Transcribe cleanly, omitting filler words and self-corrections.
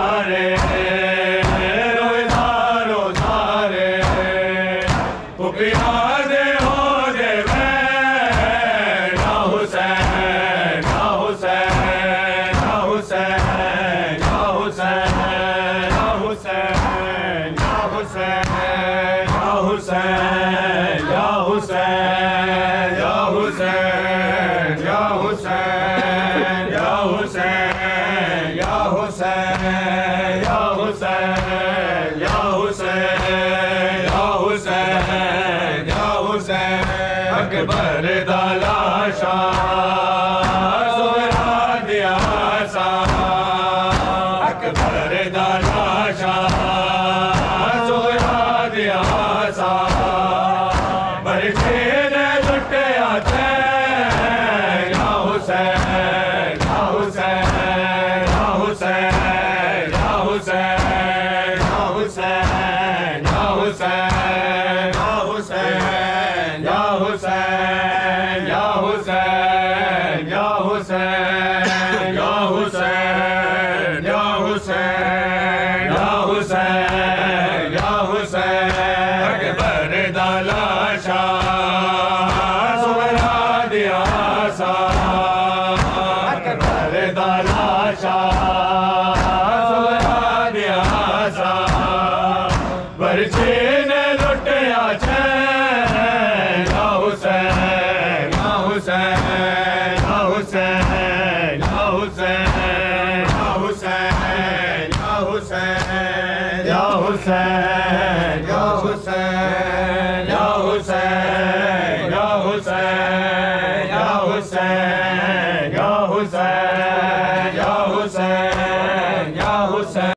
सारे रोए सारो सारे पुपिया दे हो दे ना हुसैन ना हुसैन ना हुसैन ना हुसैन ना हुसैन ना हुसैन ना हुसैन या हुसैन या हुसैन या हुसैन या हुसैन या हुसैन या हुसैन या हुसैन या हुसैन या हुसैन अकबर दा लाशा सोहरा दिया सा अकबर दा लाशा सोहरा दिया सा बरछे ने लुटिया थे या हुसैन या हुसैन या हुसैन या हुसैन या हुसैन या हुसैन या हुसैन या हुसैन या हुसैन या हुसैन या हुसैन या हुसैन या हुसैन या हुसैन अकबर दा लाशा सोहरा दिया सा अकबर दा लाशा सोहरा दिया सा बरछे ने लुटिया छे या हुसैन या हुसैन या हुसैन या हुसैन या हुसैन या हुसैन या हुसैन या हुसैन या हुसैन या हुसैन या हुसैन या हुसैन या हुसैन या हुसैन